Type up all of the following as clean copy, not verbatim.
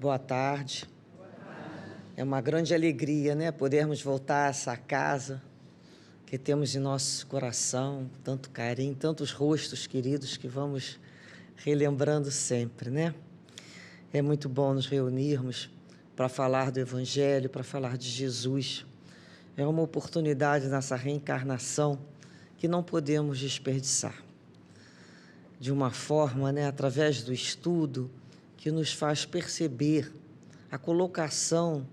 Boa tarde. É uma grande alegria, né, podermos voltar a essa casa que temos em nosso coração, tanto carinho, tantos rostos queridos que vamos relembrando sempre, né? É muito bom nos reunirmos para falar do Evangelho, para falar de Jesus. É uma oportunidade nessa reencarnação que não podemos desperdiçar. De uma forma, né, através do estudo, que nos faz perceber a colocação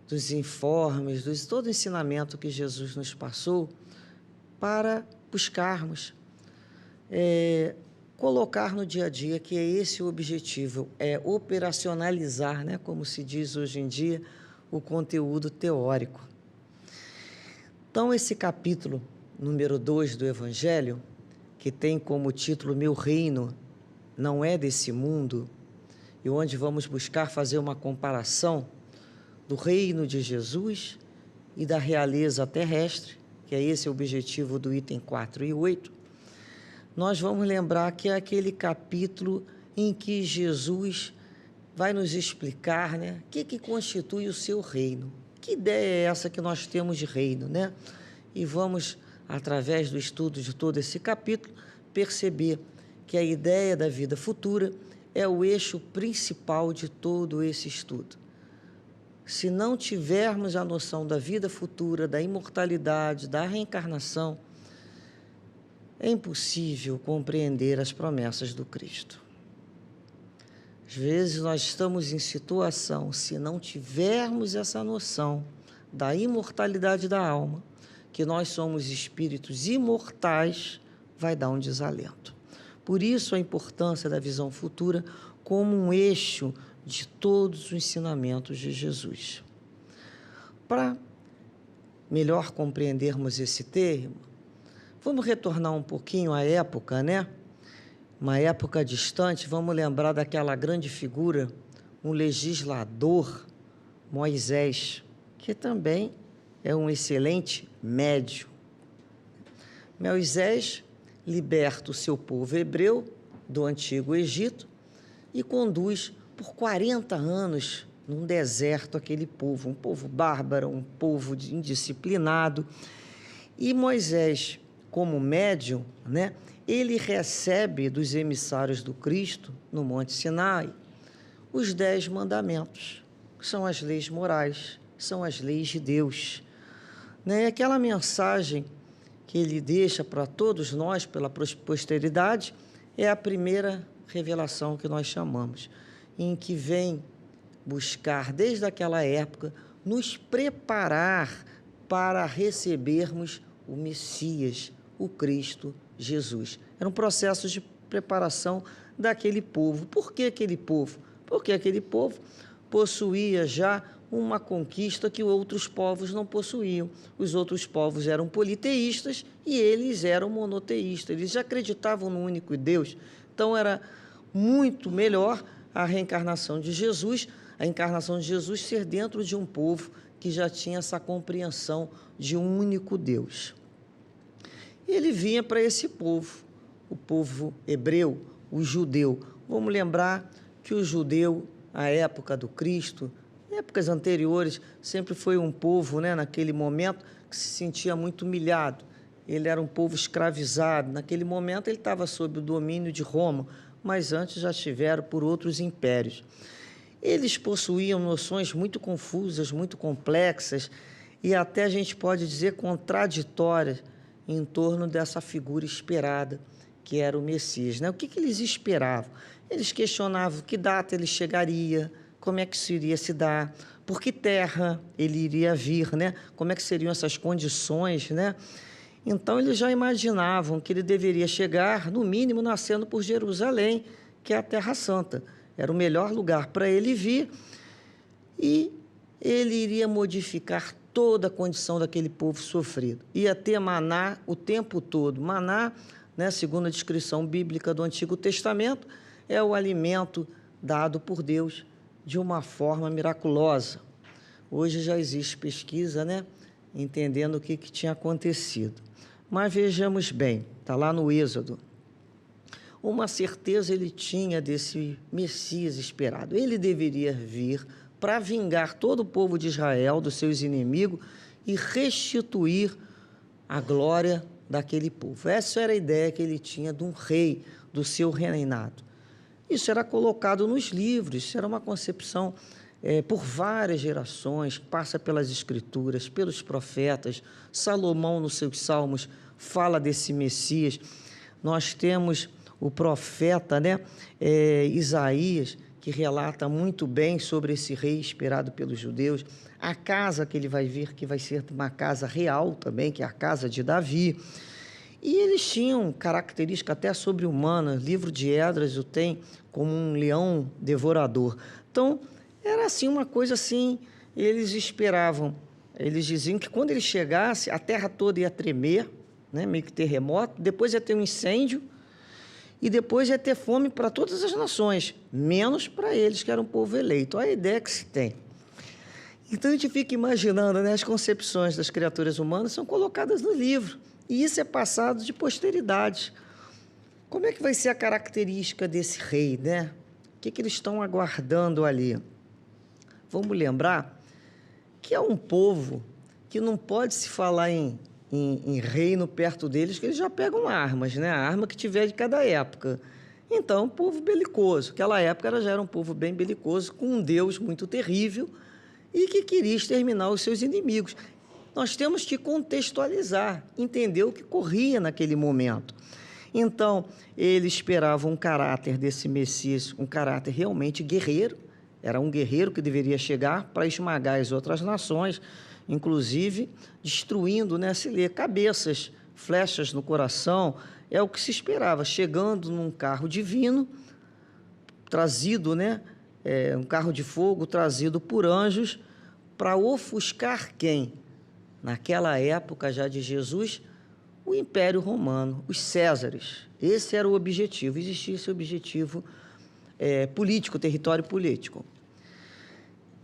dos informes, de todo o ensinamento que Jesus nos passou, para buscarmos colocar no dia a dia, que é esse o objetivo, é operacionalizar, né, como se diz hoje em dia, o conteúdo teórico. Então, esse capítulo número 2 do Evangelho, que tem como título Meu Reino Não É Desse Mundo, e onde vamos buscar fazer uma comparação do reino de Jesus e da realeza terrestre, que é esse o objetivo do item 4 e 8, nós vamos lembrar que é aquele capítulo em que Jesus vai nos explicar, né, o que constitui o seu reino. Que ideia é essa que nós temos de reino, né? E vamos, através do estudo de todo esse capítulo, perceber que a ideia da vida futura é o eixo principal de todo esse estudo. Se não tivermos a noção da vida futura, da imortalidade, da reencarnação, é impossível compreender as promessas do Cristo. Às vezes nós estamos em situação, se não tivermos essa noção da imortalidade da alma, que nós somos espíritos imortais, vai dar um desalento. Por isso a importância da visão futura como um eixo de todos os ensinamentos de Jesus. Para melhor compreendermos esse termo, vamos retornar um pouquinho à época, né? Uma época distante, vamos lembrar daquela grande figura, um legislador, Moisés, que também é um excelente médium. Moisés liberta o seu povo hebreu do Antigo Egito e conduz por 40 anos num deserto aquele povo, um povo bárbaro, um povo indisciplinado. E Moisés, como médium, né, ele recebe dos emissários do Cristo, no Monte Sinai, os 10 mandamentos, que são as leis morais, são as leis de Deus. Né? E aquela mensagem que ele deixa para todos nós, pela posteridade, é a primeira revelação que nós chamamos, em que vem buscar, desde aquela época, nos preparar para recebermos o Messias, o Cristo Jesus. Era um processo de preparação daquele povo. Por que aquele povo? Porque aquele povo possuía já uma conquista que outros povos não possuíam. Os outros povos eram politeístas e eles eram monoteístas. Eles já acreditavam no único Deus. Então, era muito melhor a reencarnação de Jesus, a encarnação de Jesus ser dentro de um povo que já tinha essa compreensão de um único Deus. Ele vinha para esse povo, o povo hebreu, o judeu. Vamos lembrar que o judeu, à época do Cristo, épocas anteriores, sempre foi um povo, né, naquele momento, que se sentia muito humilhado. Ele era um povo escravizado. Naquele momento, ele estava sob o domínio de Roma, mas antes já estiveram por outros impérios. Eles possuíam noções muito confusas, muito complexas e até a gente pode dizer contraditórias em torno dessa figura esperada, que era o Messias. Né? O que eles esperavam? Eles questionavam que data ele chegaria, como é que isso iria se dar, por que terra ele iria vir, né? Como é que seriam essas condições, né? Então, eles já imaginavam que ele deveria chegar, no mínimo, nascendo por Jerusalém, que é a Terra Santa. Era o melhor lugar para ele vir e ele iria modificar toda a condição daquele povo sofrido. Ia ter maná o tempo todo. Maná, né, segundo a descrição bíblica do Antigo Testamento, é o alimento dado por Deus de uma forma miraculosa. Hoje já existe pesquisa, né, entendendo o que tinha acontecido. Mas vejamos bem, está lá no Êxodo. uma certeza ele tinha desse Messias esperado. Ele deveria vir para vingar todo o povo de Israel dos seus inimigos e restituir a glória daquele povo. Essa era a ideia que ele tinha de um rei, do seu reinado. Isso era colocado nos livros, isso era uma concepção por várias gerações, passa pelas escrituras, pelos profetas. Salomão, nos seus salmos, fala desse Messias. Nós temos o profeta, Isaías, que relata muito bem sobre esse rei esperado pelos judeus. A casa que ele vai vir, que vai ser uma casa real também, que é a casa de Davi. E eles tinham característica até sobre-humana. O livro de Esdras o tem como um leão devorador. Então, era assim, uma coisa assim, eles esperavam. Eles diziam que quando ele chegasse, a terra toda ia tremer, meio que terremoto, depois ia ter um incêndio, e depois ia ter fome para todas as nações, menos para eles, que eram um povo eleito. Olha a ideia que se tem. Então, a gente fica imaginando, as concepções das criaturas humanas são colocadas no livro, e isso é passado de posteridade. Como é que vai ser a característica desse rei, O que eles estão aguardando ali? Vamos lembrar que é um povo que não pode se falar em reino perto deles, que eles já pegam armas, a arma que tiver de cada época. Então, um povo belicoso. Aquela época já era um povo bem belicoso, com um Deus muito terrível e que queria exterminar os seus inimigos. Nós temos que contextualizar, entender o que corria naquele momento. Então, eles esperavam um caráter desse Messias, um caráter realmente guerreiro. Era um guerreiro que deveria chegar para esmagar as outras nações, inclusive destruindo, se lê, cabeças, flechas no coração. É o que se esperava, chegando num carro divino, trazido, um carro de fogo trazido por anjos, para ofuscar quem? Naquela época já de Jesus, o Império Romano, os Césares. Esse era o objetivo, existia esse objetivo político, território político.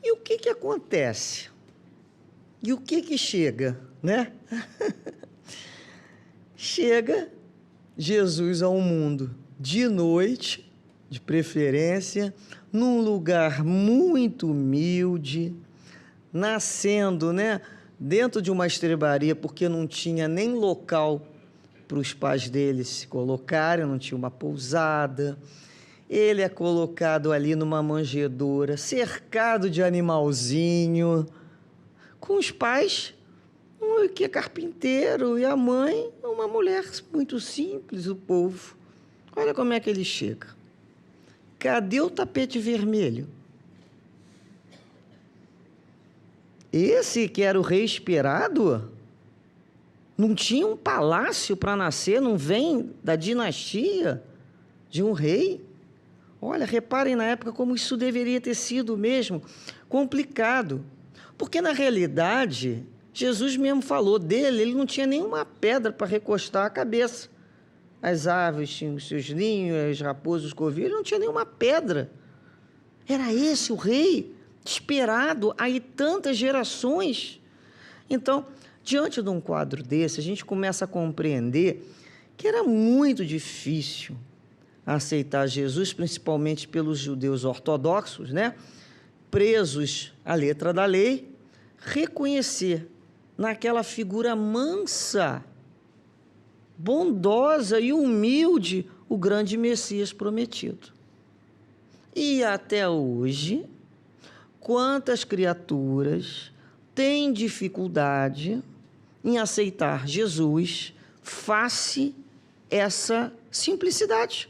E o que acontece? E o que chega, Chega Jesus ao mundo de noite, de preferência, num lugar muito humilde, nascendo, dentro de uma estrebaria, porque não tinha nem local para os pais dele se colocarem, não tinha uma pousada. Ele é colocado ali numa manjedoura, cercado de animalzinho, com os pais, um que é carpinteiro, e a mãe, uma mulher muito simples, o povo. Olha como é que ele chega. Cadê o tapete vermelho? Esse que era o rei esperado, não tinha um palácio para nascer, não vem da dinastia de um rei? Olha, reparem na época como isso deveria ter sido mesmo complicado. Porque, na realidade, Jesus mesmo falou dele, ele não tinha nenhuma pedra para recostar a cabeça. As aves tinham os seus ninhos, as raposas, os covilhos, não tinha nenhuma pedra. Era esse o rei esperado há tantas gerações. Então, diante de um quadro desse, a gente começa a compreender que era muito difícil aceitar Jesus, principalmente pelos judeus ortodoxos, presos à letra da lei, reconhecer naquela figura mansa, bondosa e humilde o grande Messias prometido. E até hoje, quantas criaturas têm dificuldade em aceitar Jesus face essa simplicidade?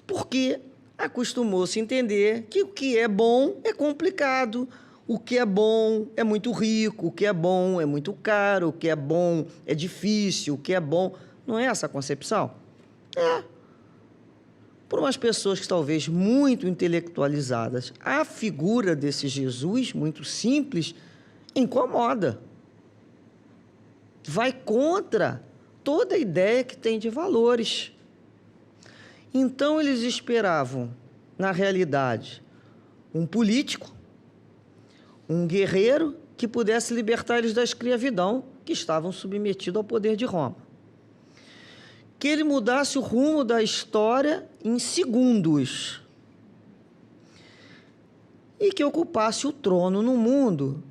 Porque acostumou-se a entender que o que é bom é complicado, o que é bom é muito rico, o que é bom é muito caro, o que é bom é difícil, o que é bom... Não é essa a concepção? É. Por umas pessoas que talvez muito intelectualizadas, a figura desse Jesus, muito simples, incomoda. Vai contra toda a ideia que tem de valores. Então, eles esperavam, na realidade, um político, um guerreiro que pudesse libertar eles da escravidão, que estavam submetidos ao poder de Roma. que ele mudasse o rumo da história em segundos e que ocupasse o trono no mundo,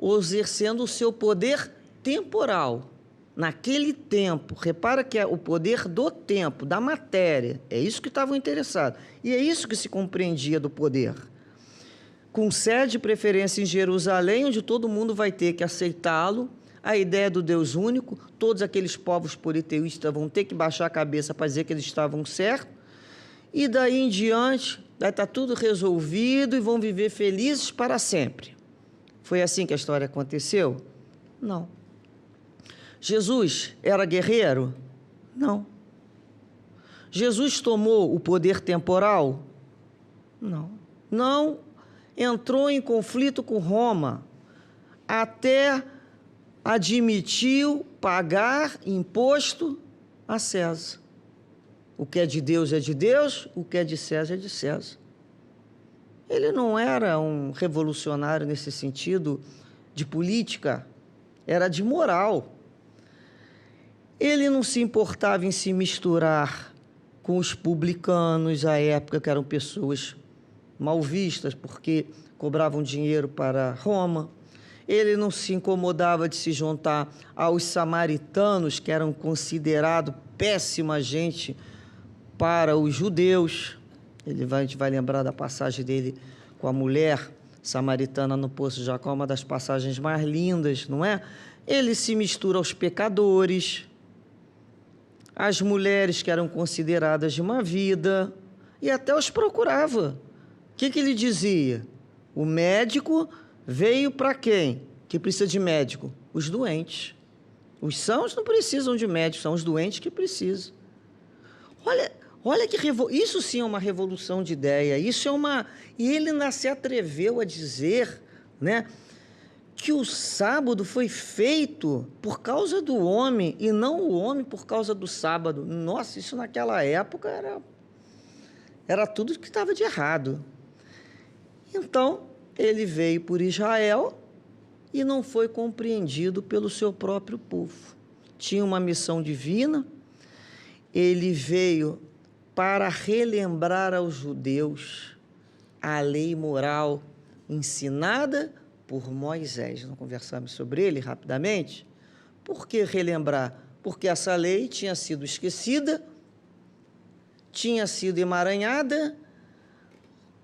exercendo o seu poder temporal. Naquele tempo, repara que é o poder do tempo, da matéria, é isso que estavam interessados. E é isso que se compreendia do poder. Com sede de preferência em Jerusalém, onde todo mundo vai ter que aceitá-lo, a ideia do Deus único, todos aqueles povos politeístas vão ter que baixar a cabeça para dizer que eles estavam certos, e daí em diante vai estar tudo resolvido e vão viver felizes para sempre. Foi assim que a história aconteceu? Não. Jesus era guerreiro? Não. Jesus tomou o poder temporal? Não. Não entrou em conflito com Roma, até admitiu pagar imposto a César. O que é de Deus é de Deus, o que é de César é de César. Ele não era um revolucionário nesse sentido de política, era de moral. Ele não se importava em se misturar com os publicanos à época, que eram pessoas mal vistas, porque cobravam dinheiro para Roma. Ele não se incomodava de se juntar aos samaritanos, que eram considerados péssima gente para os judeus. A gente vai lembrar da passagem dele com a mulher samaritana no Poço de Jacó, uma das passagens mais lindas, não é? Ele se mistura aos pecadores, às mulheres que eram consideradas de má vida, e até os procurava. O que ele dizia? O médico veio para quem? Que precisa de médico? Os doentes. Os sãos não precisam de médico, são os doentes que precisam. Olha que isso sim é uma revolução de ideia, isso é uma... E ele ainda se atreveu a dizer, né, que o sábado foi feito por causa do homem e não o homem por causa do sábado. Nossa, isso naquela época era tudo que estava de errado. Então, ele veio por Israel e não foi compreendido pelo seu próprio povo. Tinha uma missão divina, ele veio para relembrar aos judeus a lei moral ensinada por Moisés. Nós conversamos sobre ele rapidamente. Por que relembrar? Porque essa lei tinha sido esquecida, tinha sido emaranhada,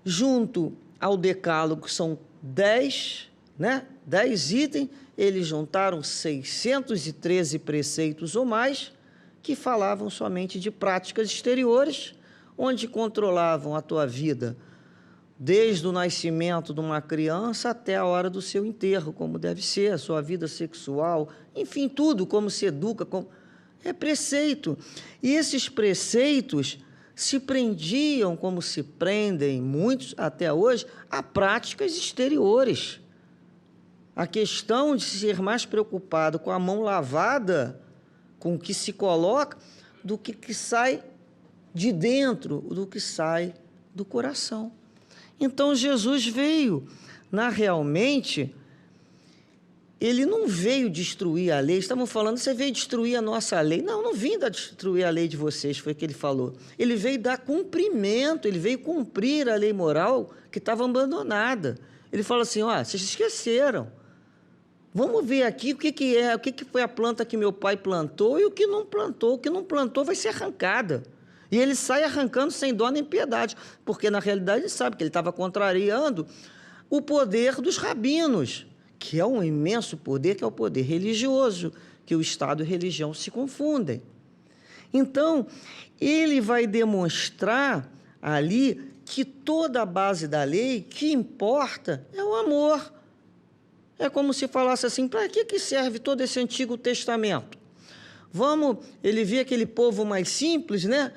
junto ao decálogo, são 10, né? 10 itens, eles juntaram 613 preceitos ou mais, que falavam somente de práticas exteriores, onde controlavam a tua vida, desde o nascimento de uma criança até a hora do seu enterro, como deve ser, a sua vida sexual, enfim, tudo, como se educa, é preceito. E esses preceitos se prendiam, como se prendem muitos até hoje, a práticas exteriores. A questão de ser mais preocupado com a mão lavada, com o que se coloca, do que sai de dentro, do que sai do coração. Então, Jesus veio, realmente, ele não veio destruir a lei. Estavam falando, você veio destruir a nossa lei. Não, não vim destruir a lei de vocês, foi o que ele falou. Ele veio dar cumprimento, ele veio cumprir a lei moral que estava abandonada. Ele falou assim, ó, vocês esqueceram. Vamos ver aqui o que foi a planta que meu pai plantou e o que não plantou. O que não plantou vai ser arrancada. E ele sai arrancando sem dó nem piedade, porque, na realidade, ele sabe que ele estava contrariando o poder dos rabinos, que é um imenso poder, que é o poder religioso, que o Estado e a religião se confundem. Então, ele vai demonstrar ali que toda a base da lei, que importa, é o amor. É como se falasse assim, para que serve todo esse Antigo Testamento? Ele via aquele povo mais simples, né?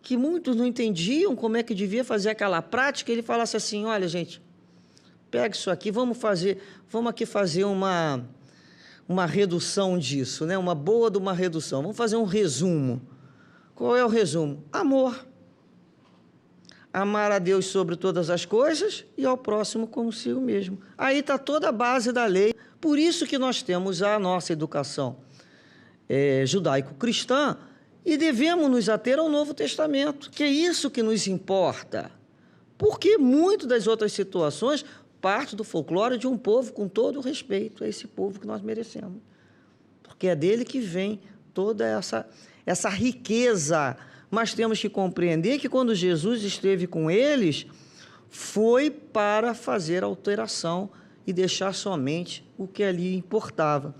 Que muitos não entendiam como é que devia fazer aquela prática, ele falasse assim, olha, gente, pega isso aqui, vamos aqui fazer uma redução disso, né? Uma boa de uma redução, vamos fazer um resumo. Qual é o resumo? Amor. Amar a Deus sobre todas as coisas e ao próximo como si mesmo. Aí está toda a base da lei. Por isso que nós temos a nossa educação judaico-cristã E devemos nos ater ao Novo Testamento, que é isso que nos importa. Porque muito das outras situações parte do folclore de um povo com todo o respeito a esse povo que nós merecemos. Porque é dele que vem toda essa riqueza. Mas temos que compreender que quando Jesus esteve com eles, foi para fazer alteração e deixar somente o que ali importava.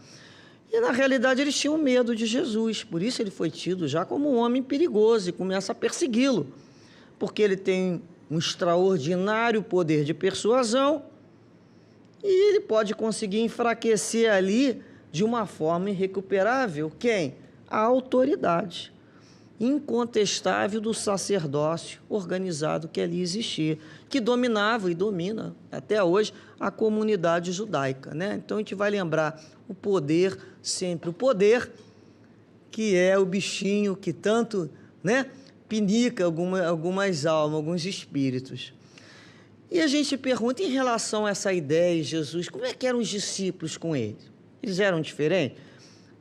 E, na realidade, eles tinham medo de Jesus, por isso ele foi tido já como um homem perigoso e começa a persegui-lo, porque ele tem um extraordinário poder de persuasão e ele pode conseguir enfraquecer ali de uma forma irrecuperável quem? A autoridade incontestável do sacerdócio organizado que ali existia, que dominava e domina até hoje a comunidade judaica, né? Então a gente vai lembrar o poder, sempre o poder, que é o bichinho que tanto, né, pinica algumas almas, alguns espíritos. E a gente pergunta em relação a essa ideia de Jesus, como é que eram os discípulos com ele? Eles eram diferentes?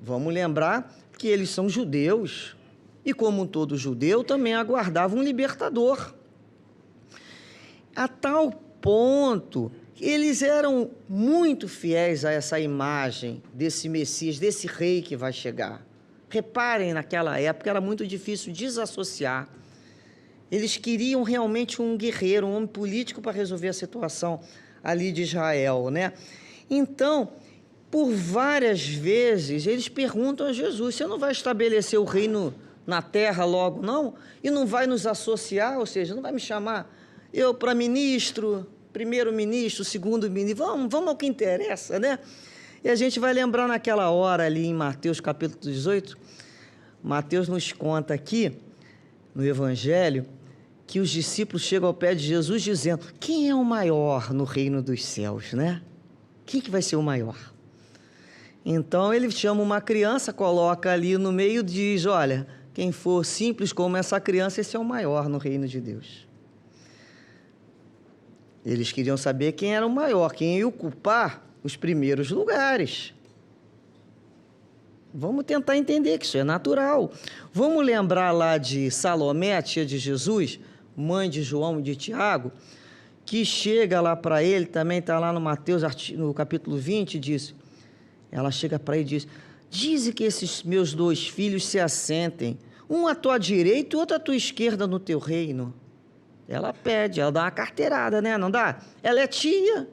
Vamos lembrar que eles são judeus, e como todo judeu, também aguardavam um libertador. A tal ponto que eles eram muito fiéis a essa imagem desse Messias, desse rei que vai chegar. Reparem, naquela época era muito difícil desassociar. Eles queriam realmente um guerreiro, um homem político para resolver a situação ali de Israel, né? Então, por várias vezes, eles perguntam a Jesus, você não vai estabelecer o reino na terra logo, não? E não vai nos associar, ou seja, não vai me chamar eu para ministro, primeiro-ministro, segundo-ministro, vamos ao que interessa, né? E a gente vai lembrar naquela hora ali em Mateus capítulo 18, Mateus nos conta aqui, no Evangelho, que os discípulos chegam ao pé de Jesus dizendo, quem é o maior no reino dos céus, né? Quem que vai ser o maior? Então ele chama uma criança, coloca ali no meio e diz, olha, quem for simples como essa criança, esse é o maior no reino de Deus. Eles queriam saber quem era o maior, quem ia ocupar os primeiros lugares. Vamos tentar entender que isso é natural. Vamos lembrar lá de Salomé, a tia de Jesus, mãe de João e de Tiago, que chega lá para ele, também está lá no Mateus, no capítulo 20, diz, ela chega para ele e diz, dize que esses meus 2 filhos se assentem, um à tua direita e outro à tua esquerda no teu reino. Ela pede, ela dá uma carteirada, né? Não dá? Ela é tia.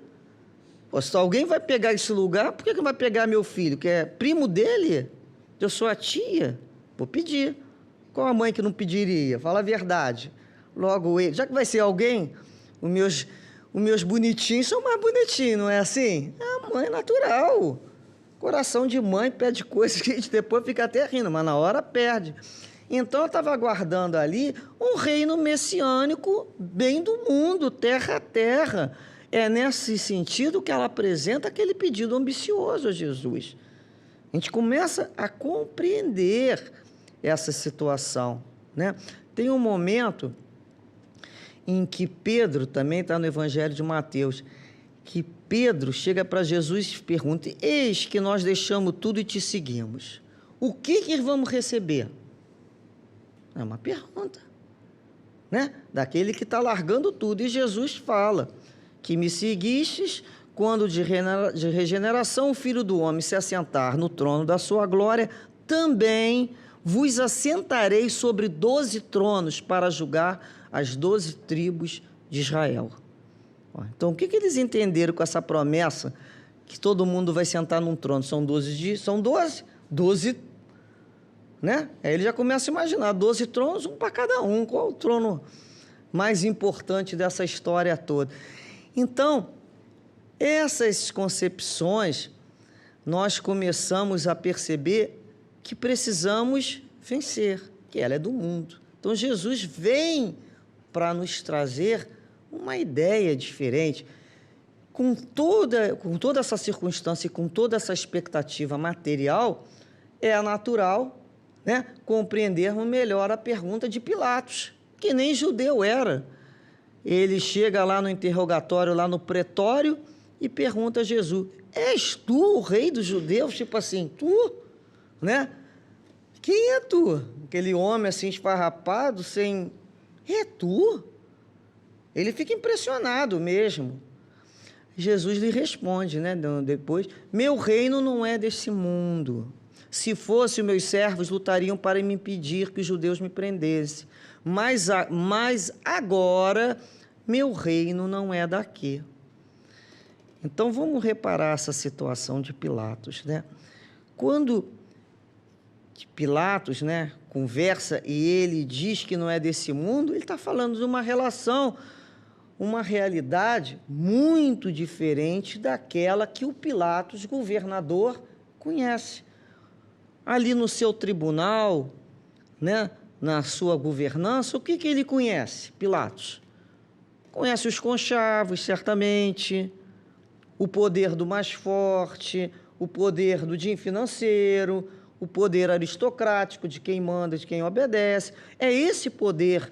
Pô, se alguém vai pegar esse lugar, por que vai pegar meu filho, que é primo dele? Eu sou a tia. Vou pedir. Qual a mãe que não pediria? Fala a verdade. Logo ele, já que vai ser alguém, os meus bonitinhos são mais bonitinhos, não é assim? A mãe é natural. Coração de mãe pede coisas que a gente depois fica até rindo, mas na hora perde. Então, eu estava aguardando ali um reino messiânico bem do mundo, terra a terra. É nesse sentido que ela apresenta aquele pedido ambicioso a Jesus. A gente começa a compreender essa situação, né? Tem um momento em que Pedro, também está no Evangelho de Mateus, que Pedro chega para Jesus e pergunta, eis que nós deixamos tudo e te seguimos. O que vamos receber? É uma pergunta, né? Daquele que está largando tudo. E Jesus fala que me seguistes quando de regeneração o Filho do Homem se assentar no trono da sua glória, também vos assentarei sobre 12 tronos para julgar as 12 tribos de Israel. Então, o que eles entenderam com essa promessa que todo mundo vai sentar num trono? São 12, né? Aí ele já começa a imaginar, 12 tronos, um para cada um. Qual o trono mais importante dessa história toda? Então, essas concepções, nós começamos a perceber que precisamos vencer, que ela é do mundo. Então, Jesus vem para nos trazer uma ideia diferente. Com toda essa circunstância e com toda essa expectativa material, é natural, né, compreendermos melhor a pergunta de Pilatos, que nem judeu era. Ele chega lá no interrogatório, lá no pretório, e pergunta a Jesus, és tu o rei dos judeus? Tipo assim, tu? Né? quem é tu? Aquele homem assim esfarrapado, sem... É tu? Ele fica impressionado mesmo. Jesus lhe responde, né, depois, meu reino não é desse mundo. Se fosse, meus servos lutariam para me impedir que os judeus me prendessem. Mas agora, meu reino não é daqui. Então, vamos reparar essa situação de Pilatos, né? Quando Pilatos, né, conversa e ele diz que não é desse mundo, ele está falando de uma relação, uma realidade muito diferente daquela que o Pilatos, governador, conhece. Ali no seu tribunal, né, na sua governança, o que ele conhece, Pilatos? Conhece os conchavos, certamente, o poder do mais forte, o poder do din financeiro, o poder aristocrático de quem manda, de quem obedece. É esse poder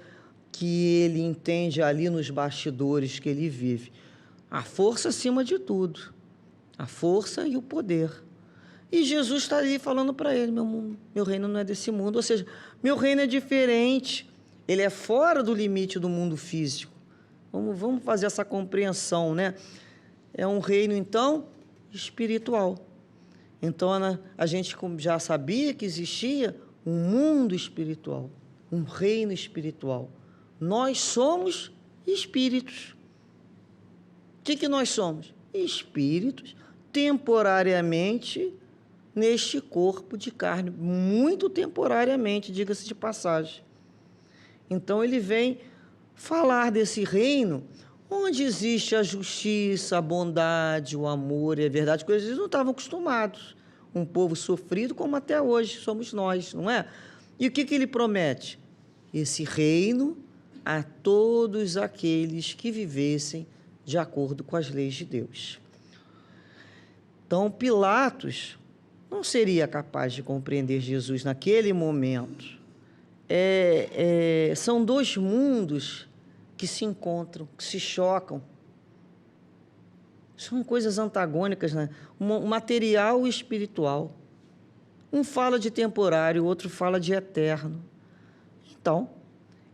que ele entende ali nos bastidores que ele vive. A força acima de tudo. A força e o poder. E Jesus está ali falando para ele, meu reino não é desse mundo. Ou seja, meu reino é diferente. Ele é fora do limite do mundo físico. Vamos fazer essa compreensão, né? É um reino, então, espiritual. Então, a gente já sabia que existia um mundo espiritual, um reino espiritual. Nós somos espíritos. O que nós somos? Espíritos, temporariamente, neste corpo de carne. Muito temporariamente, diga-se de passagem. Então, ele vem falar desse reino onde existe a justiça, a bondade, o amor e a verdade, coisas que eles não estavam acostumados. Um povo sofrido como até hoje somos nós, não é? E o que ele promete? Esse reino a todos aqueles que vivessem de acordo com as leis de Deus. Então, Pilatos não seria capaz de compreender Jesus naquele momento. São dois mundos que se encontram, que se chocam. São coisas antagônicas, né? O material e o espiritual. Um fala de temporário, o outro fala de eterno. Então,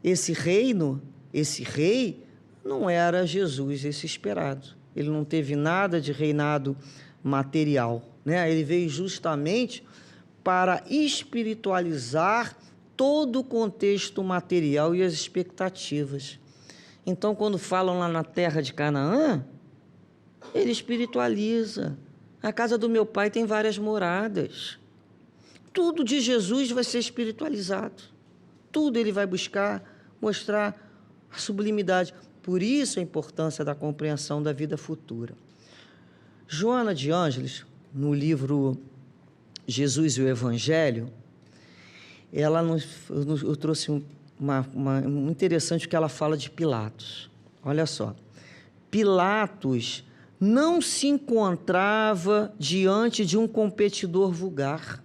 esse reino, esse rei, não era Jesus, esse esperado. Ele não teve nada de reinado material, né? Ele veio justamente para espiritualizar todo o contexto material e as expectativas. Então, quando falam lá na terra de Canaã, ele espiritualiza. A casa do meu pai tem várias moradas. Tudo de Jesus vai ser espiritualizado. Tudo ele vai buscar mostrar a sublimidade. Por isso a importância da compreensão da vida futura. Joana de Ângeles, no livro Jesus e o Evangelho, eu trouxe uma interessante que ela fala de Pilatos. Olha só. Pilatos não se encontrava diante de um competidor vulgar.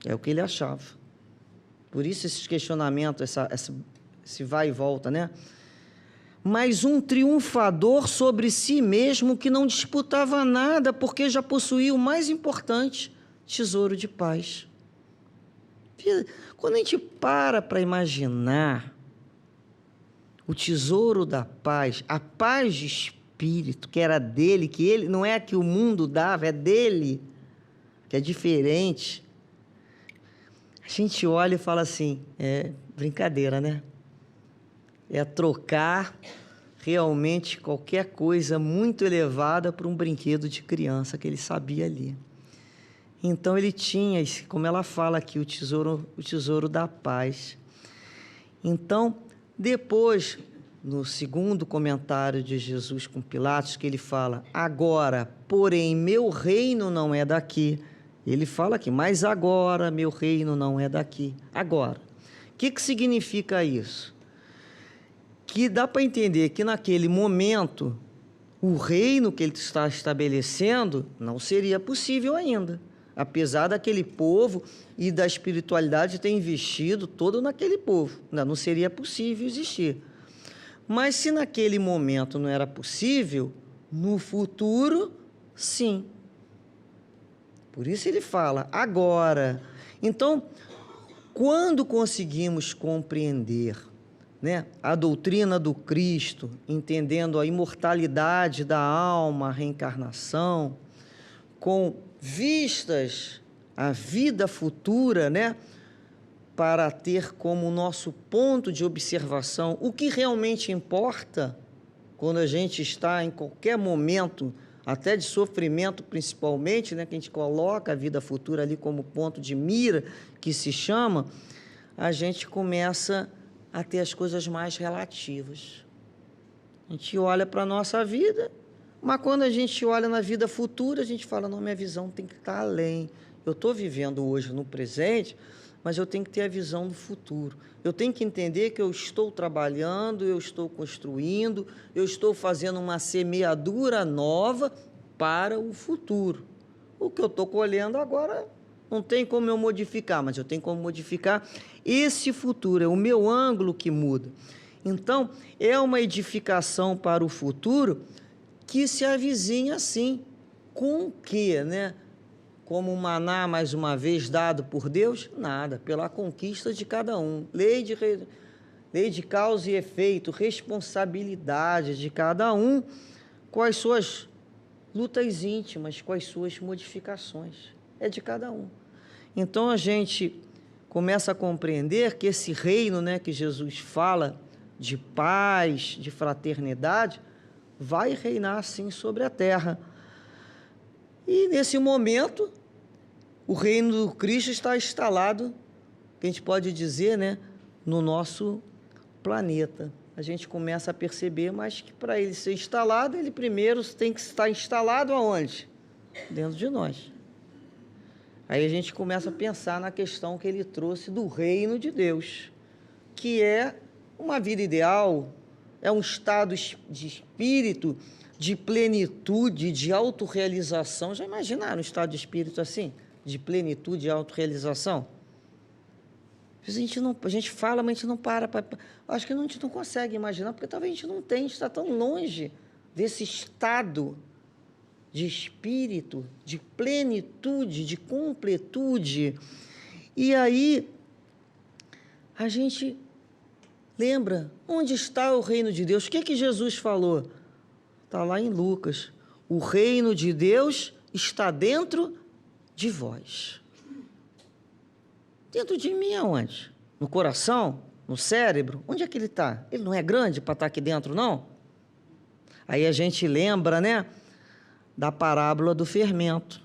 É o que ele achava. Por isso esses questionamentos, esse vai e volta, né? Mas um triunfador sobre si mesmo que não disputava nada porque já possuía o mais importante, tesouro de paz. Quando a gente para imaginar o tesouro da paz, a paz de espírito, que era dele, que ele não é a que o mundo dava, é dele, que é diferente. A gente olha e fala assim, é brincadeira, né? É trocar realmente qualquer coisa muito elevada por um brinquedo de criança que ele sabia ali. Então ele tinha, como ela fala aqui, o tesouro da paz. Então, depois, no segundo comentário de Jesus com Pilatos, que ele fala, agora, porém, meu reino não é daqui. Ele fala aqui, mas agora meu reino não é daqui. Agora. O que significa isso? Que dá para entender que naquele momento, o reino que ele está estabelecendo não seria possível ainda. Apesar daquele povo e da espiritualidade ter investido todo naquele povo. Não seria possível existir. Mas se naquele momento não era possível, no futuro, sim. Por isso ele fala, agora. Então, quando conseguimos compreender, né, a doutrina do Cristo, entendendo a imortalidade da alma, a reencarnação, com vistas à vida futura, né, para ter como nosso ponto de observação o que realmente importa quando a gente está em qualquer momento, até de sofrimento principalmente, né, que a gente coloca a vida futura ali como ponto de mira, que se chama, a gente começa a ter as coisas mais relativas. A gente olha para a nossa vida, mas quando a gente olha na vida futura, a gente fala, não, minha visão tem que estar além. Eu estou vivendo hoje no presente, mas eu tenho que ter a visão do futuro. Eu tenho que entender que eu estou trabalhando, eu estou construindo, eu estou fazendo uma semeadura nova para o futuro. O que eu estou colhendo agora não tem como eu modificar, mas eu tenho como modificar esse futuro, é o meu ângulo que muda. Então, é uma edificação para o futuro que se avizinha assim. Com o quê, né? Como um maná, mais uma vez, dado por Deus? Nada, pela conquista de cada um. Lei de causa e efeito, responsabilidade de cada um com as suas lutas íntimas, com as suas modificações. É de cada um. Então, a gente começa a compreender que esse reino, né, que Jesus fala, de paz, de fraternidade, vai reinar, sim, sobre a terra. E, nesse momento, o reino do Cristo está instalado, que a gente pode dizer, né, no nosso planeta. A gente começa a perceber, mas que para ele ser instalado, ele primeiro tem que estar instalado aonde? Dentro de nós. Aí a gente começa a pensar na questão que ele trouxe do reino de Deus, que é uma vida ideal, é um estado de espírito, de plenitude, de autorrealização. Já imaginaram um estado de espírito assim? De plenitude e autorrealização? A gente fala, mas a gente não para. Acho que a gente não consegue imaginar, porque talvez a gente não tenha, a gente está tão longe desse estado de espírito, de plenitude, de completude. E aí, a gente lembra, onde está o reino de Deus? O que Jesus falou? Está lá em Lucas. O reino de Deus está dentro de vós. Dentro de mim aonde? No coração? No cérebro? Onde é que ele está? Ele não é grande para estar aqui dentro, não? Aí a gente lembra, né, da parábola do fermento,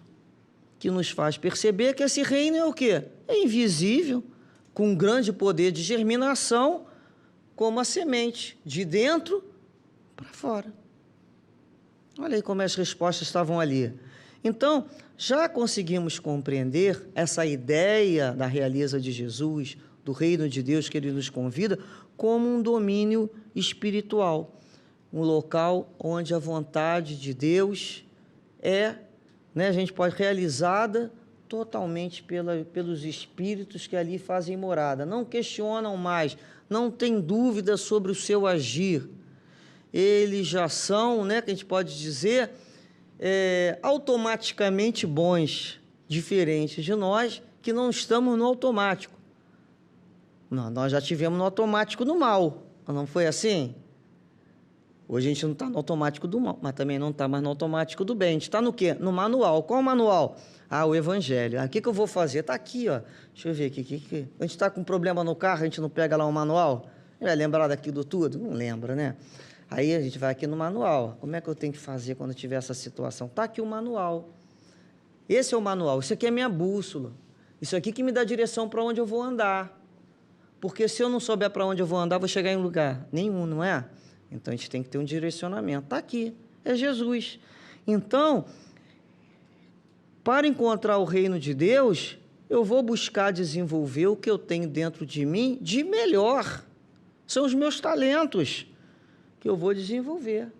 que nos faz perceber que esse reino é o quê? É invisível, com grande poder de germinação, como a semente, de dentro para fora. Olha aí como as respostas estavam ali. Então, já conseguimos compreender essa ideia da realeza de Jesus, do reino de Deus que ele nos convida, como um domínio espiritual, um local onde a vontade de Deus é, né, a gente pode realizada totalmente pelos espíritos que ali fazem morada. Não questionam mais, não tem dúvida sobre o seu agir. Eles já são, né, que a gente pode dizer, automaticamente bons, diferentes de nós, que não estamos no automático. Não, nós já tivemos no automático do mal, não foi assim? Hoje a gente não está no automático do mal, mas também não está mais no automático do bem. A gente está no quê? No manual. Qual o manual? Ah, o Evangelho. O que eu vou fazer? Está aqui, ó. Deixa eu ver aqui. A gente está com um problema no carro, a gente não pega lá o manual? Vai lembrar daquilo tudo? Não lembra, né? Aí a gente vai aqui no manual. Como é que eu tenho que fazer quando tiver essa situação? Está aqui o manual. Esse é o manual. Isso aqui é minha bússola. Isso aqui que me dá direção para onde eu vou andar. Porque se eu não souber para onde eu vou andar, vou chegar em lugar nenhum, não é? Então, a gente tem que ter um direcionamento. Está aqui, é Jesus. Então, para encontrar o reino de Deus, eu vou buscar desenvolver o que eu tenho dentro de mim de melhor. São os meus talentos que eu vou desenvolver.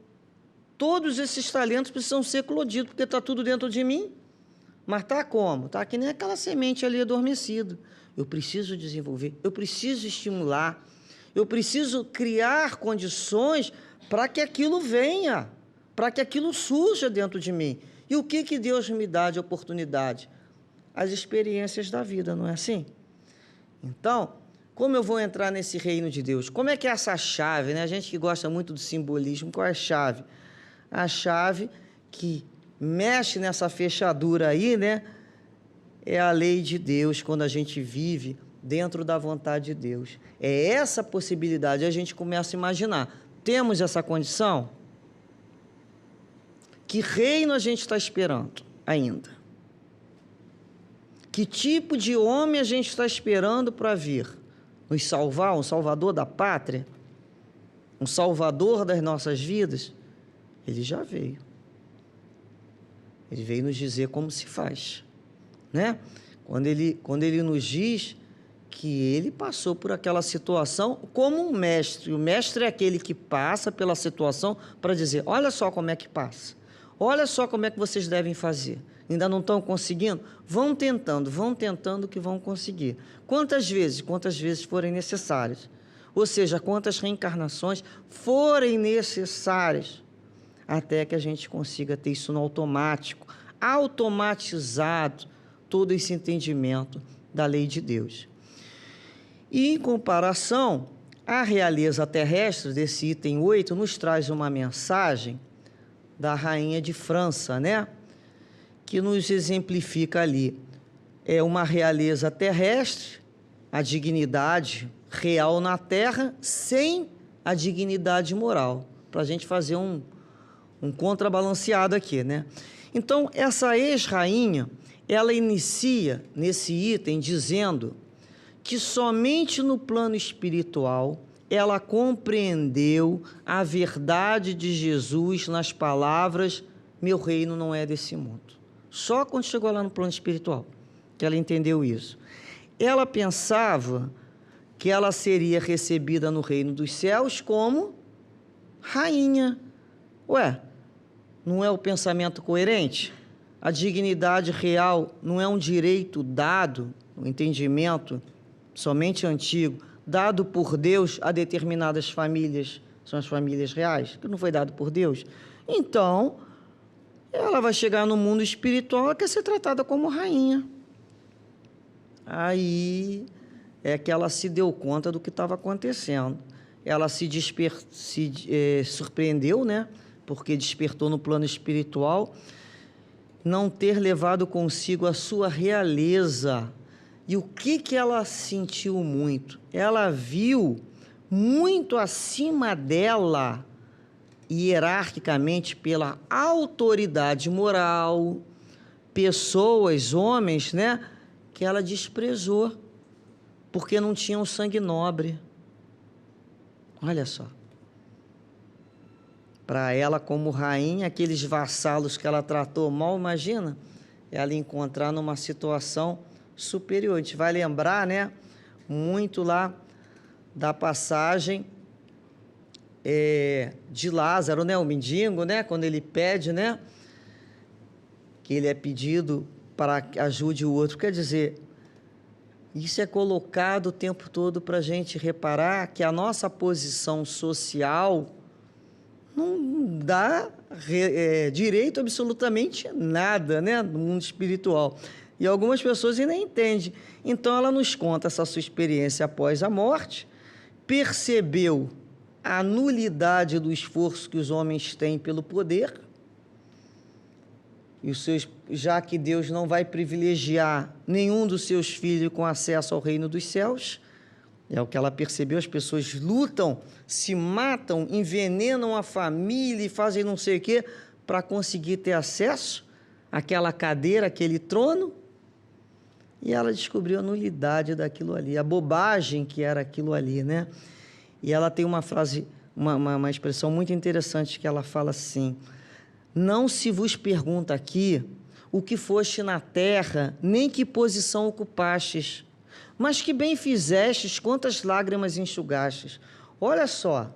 Todos esses talentos precisam ser eclodidos, porque está tudo dentro de mim. Mas está como? Está que nem aquela semente ali adormecida. Eu preciso desenvolver, eu preciso estimular, eu preciso criar condições para que aquilo venha, para que aquilo surja dentro de mim. E o que Deus me dá de oportunidade? As experiências da vida, não é assim? Então, como eu vou entrar nesse reino de Deus? Como é que é essa chave, né? A gente que gosta muito do simbolismo, qual é a chave? A chave que mexe nessa fechadura aí, né? É a lei de Deus, quando a gente vive dentro da vontade de Deus. É essa possibilidade, a gente começa a imaginar. Temos essa condição? Que reino a gente está esperando ainda? Que tipo de homem a gente está esperando para vir? Nos salvar, um salvador da pátria? Um salvador das nossas vidas? Ele já veio. Ele veio nos dizer como se faz, né? Quando ele nos diz que ele passou por aquela situação como um mestre. O mestre é aquele que passa pela situação para dizer, olha só como é que passa. Olha só como é que vocês devem fazer. Ainda não estão conseguindo? Vão tentando que vão conseguir. Quantas vezes forem necessárias. Ou seja, quantas reencarnações forem necessárias até que a gente consiga ter isso no automático, automatizado, todo esse entendimento da lei de Deus. E, em comparação, a realeza terrestre, desse item 8, nos traz uma mensagem da rainha de França, né? Que nos exemplifica ali. É uma realeza terrestre, a dignidade real na Terra, sem a dignidade moral. Para a gente fazer um contrabalanceado aqui, né? Então, essa ex-rainha, ela inicia nesse item dizendo que somente no plano espiritual ela compreendeu a verdade de Jesus nas palavras, meu reino não é desse mundo. Só quando chegou lá no plano espiritual que ela entendeu isso. Ela pensava que ela seria recebida no reino dos céus como rainha. Ué, não é o pensamento coerente? A dignidade real não é um direito dado, um entendimento somente antigo, dado por Deus a determinadas famílias, são as famílias reais, que não foi dado por Deus? Então, ela vai chegar no mundo espiritual, ela quer ser tratada como rainha. Aí é que ela se deu conta do que estava acontecendo. Ela se surpreendeu, né? Porque despertou no plano espiritual, não ter levado consigo a sua realeza. E o que ela sentiu muito? Ela viu muito acima dela, hierarquicamente, pela autoridade moral, pessoas, homens, né? Que ela desprezou, porque não tinham sangue nobre. Olha só. Para ela, como rainha, aqueles vassalos que ela tratou mal, imagina, ela encontrar numa situação superior. A gente vai lembrar, né, muito lá da passagem de Lázaro, né, o mendigo, né, quando ele pede, né, que ele é pedido para que ajude o outro. Quer dizer, isso é colocado o tempo todo para a gente reparar que a nossa posição social não dá direito absolutamente nada, né, no mundo espiritual. E algumas pessoas ainda entendem. Então, ela nos conta essa sua experiência após a morte, percebeu a nulidade do esforço que os homens têm pelo poder, e já que Deus não vai privilegiar nenhum dos seus filhos com acesso ao reino dos céus, é o que ela percebeu, as pessoas lutam, se matam, envenenam a família e fazem não sei o quê para conseguir ter acesso àquela cadeira, àquele trono. E ela descobriu a nulidade daquilo ali, a bobagem que era aquilo ali, né? E ela tem uma frase, uma expressão muito interessante que ela fala assim: não se vos pergunta aqui o que foste na terra, nem que posição ocupastes, mas que bem fizestes, quantas lágrimas enxugastes. Olha só,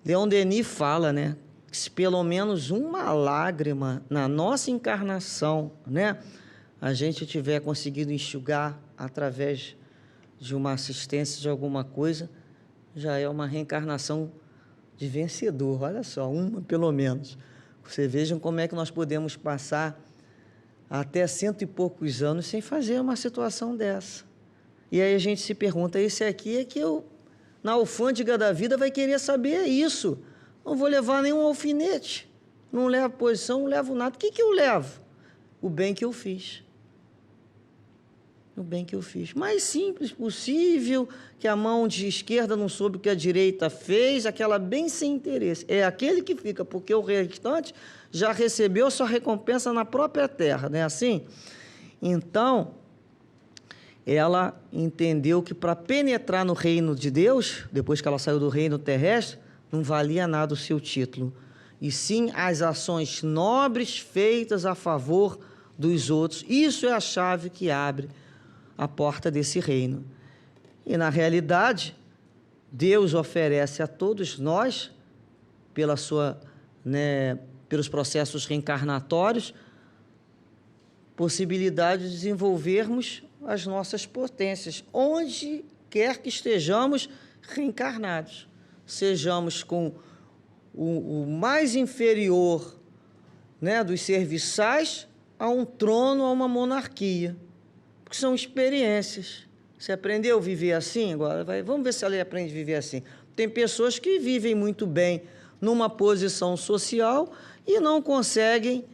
Leon Denis fala, né, que se pelo menos uma lágrima na nossa encarnação, né, a gente tiver conseguido enxugar através de uma assistência de alguma coisa, já é uma reencarnação de vencedor. Olha só, uma pelo menos. Vocês vejam como é que nós podemos passar até 100 e poucos anos sem fazer uma situação dessa. E aí a gente se pergunta, esse aqui é que eu, na alfândega da vida, vai querer saber isso. Não vou levar nenhum alfinete, não levo posição, não levo nada. O que eu levo? O bem que eu fiz. O bem que eu fiz. Mais simples possível, que a mão de esquerda não soube o que a direita fez, aquela bem sem interesse. É aquele que fica, porque o restante já recebeu sua recompensa na própria terra, não é assim? Então, ela entendeu que para penetrar no reino de Deus, depois que ela saiu do reino terrestre, não valia nada o seu título, e sim as ações nobres feitas a favor dos outros. Isso é a chave que abre a porta desse reino. E, na realidade, Deus oferece a todos nós, pelos processos reencarnatórios, possibilidade de desenvolvermos as nossas potências, onde quer que estejamos reencarnados. Sejamos com o mais inferior, dos serviçais, a um trono, a uma monarquia. Porque são experiências. Você aprendeu a viver assim? Agora, vamos ver se ela aprende a viver assim. Tem pessoas que vivem muito bem numa posição social e não conseguem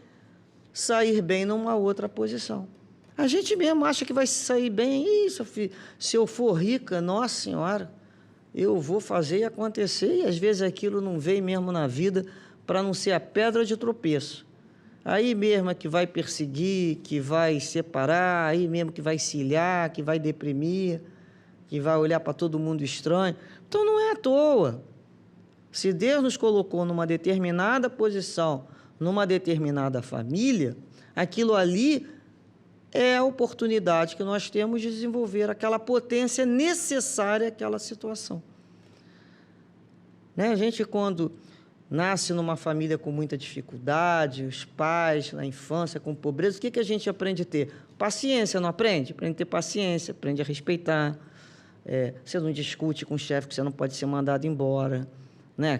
sair bem numa outra posição. A gente mesmo acha que vai sair bem. Isso, filho, se eu for rica, nossa senhora, eu vou fazer acontecer. E às vezes aquilo não vem mesmo na vida para não ser a pedra de tropeço. Aí mesmo é que vai perseguir, que vai separar, aí mesmo que vai se ilhar, que vai deprimir, que vai olhar para todo mundo estranho. Então não é à toa. Se Deus nos colocou numa determinada posição, numa determinada família, aquilo ali é a oportunidade que nós temos de desenvolver aquela potência necessária àquela situação. A gente, quando nasce numa família com muita dificuldade, os pais, na infância, com pobreza, o que a gente aprende a ter? Paciência, não aprende? Aprende a ter paciência, aprende a respeitar. Você não discute com o chefe que você não pode ser mandado embora.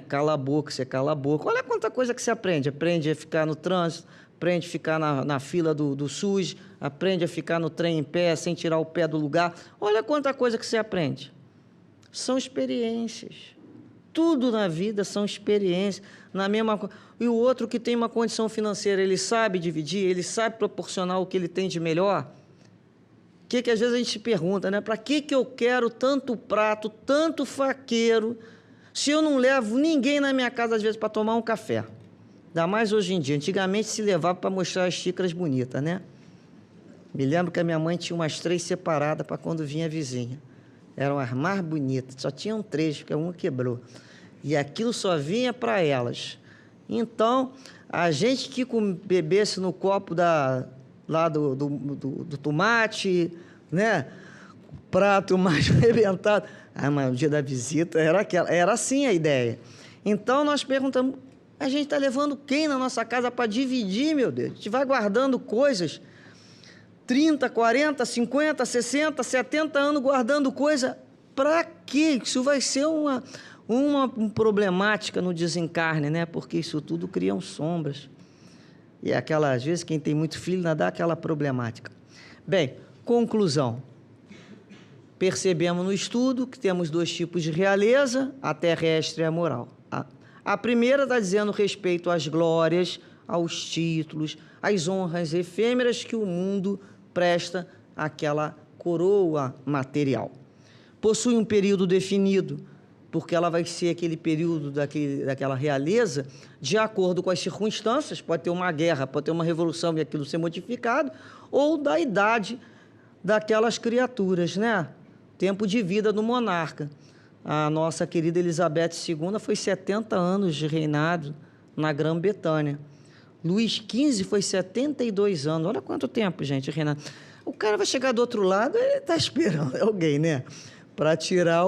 Cala a boca, você cala a boca. Olha quanta coisa que você aprende. Aprende a ficar no trânsito, aprende a ficar na fila do SUS, aprende a ficar no trem em pé, sem tirar o pé do lugar. Olha quanta coisa que você aprende. São experiências. Tudo na vida são experiências. E o outro que tem uma condição financeira, ele sabe dividir, ele sabe proporcionar o que ele tem de melhor. O que às vezes a gente se pergunta, para que eu quero tanto prato, tanto faqueiro, se eu não levo ninguém na minha casa, às vezes, para tomar um café? Ainda mais hoje em dia. Antigamente se levava para mostrar as xícaras bonitas, Me lembro que a minha mãe tinha umas 3 separadas para quando vinha a vizinha. Eram as mais bonitas, só tinham 3, porque uma quebrou. E aquilo só vinha para elas. Então, a gente que bebesse no copo lá do tomate, o prato mais arrebentado. Mas o dia da visita era assim a ideia. Então, nós perguntamos, a gente está levando quem na nossa casa para dividir, meu Deus? A gente vai guardando coisas, 30, 40, 50, 60, 70 anos guardando coisa, para quê? Isso vai ser uma problemática no desencarne, Porque isso tudo cria sombras. E às vezes, quem tem muito filho, dá aquela problemática. Bem, conclusão. Percebemos no estudo que temos 2 tipos de realeza, a terrestre e a moral. A primeira está dizendo respeito às glórias, aos títulos, às honras efêmeras que o mundo presta àquela coroa material. Possui um período definido, porque ela vai ser aquele período daquela realeza de acordo com as circunstâncias, pode ter uma guerra, pode ter uma revolução e aquilo ser modificado, ou da idade daquelas criaturas, Tempo de vida do monarca. A nossa querida Elizabeth II foi 70 anos de reinado na Grã-Bretanha. Luís XV foi 72 anos. Olha quanto tempo, gente, reinado. O cara vai chegar do outro lado, ele está esperando alguém, para tirar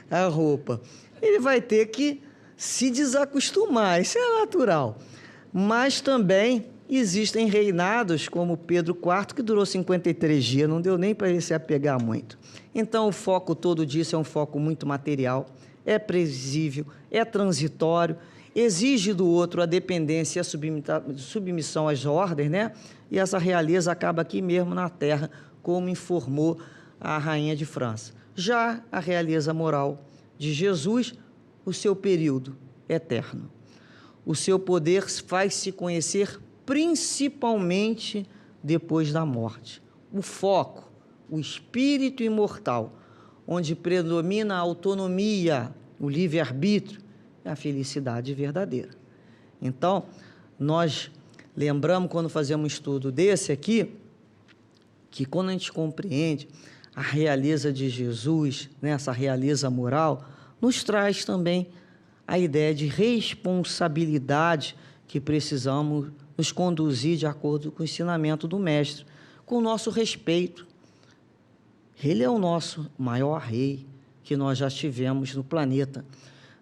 a roupa. Ele vai ter que se desacostumar, isso é natural. Mas também existem reinados como Pedro IV, que durou 53 dias, não deu nem para ele se apegar muito. Então, o foco todo disso é um foco muito material, é previsível, é transitório, exige do outro a dependência e a submissão às ordens, E essa realeza acaba aqui mesmo na Terra, como informou a rainha de França. Já a realeza moral de Jesus, o seu período eterno. O seu poder faz-se conhecer principalmente depois da morte. O foco, o espírito imortal, onde predomina a autonomia, o livre-arbítrio, é a felicidade verdadeira. Então, nós lembramos, quando fazemos um estudo desse aqui, que quando a gente compreende a realeza de Jesus, né, essa realeza moral, nos traz também a ideia de responsabilidade que precisamos nos conduzir de acordo com o ensinamento do Mestre, com o nosso respeito. Ele é o nosso maior rei que nós já tivemos no planeta.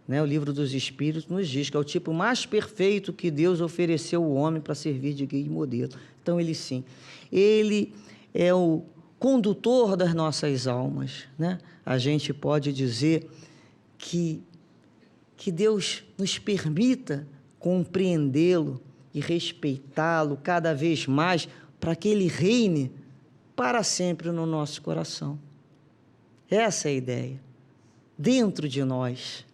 O Livro dos Espíritos nos diz que é o tipo mais perfeito que Deus ofereceu ao homem para servir de guia e modelo. Então, ele sim, ele é o condutor das nossas almas. A gente pode dizer que Deus nos permita compreendê-lo e respeitá-lo cada vez mais, para que ele reine para sempre no nosso coração. Essa é a ideia. Dentro de nós.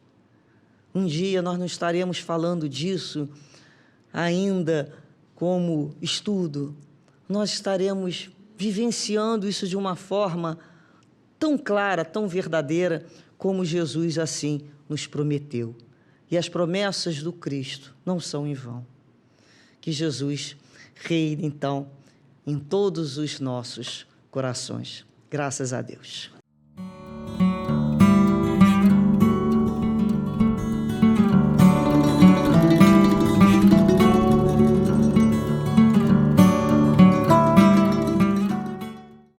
Um dia nós não estaremos falando disso ainda como estudo. Nós estaremos vivenciando isso de uma forma tão clara, tão verdadeira, como Jesus assim nos prometeu. E as promessas do Cristo não são em vão. Que Jesus reine, então, em todos os nossos corações. Graças a Deus.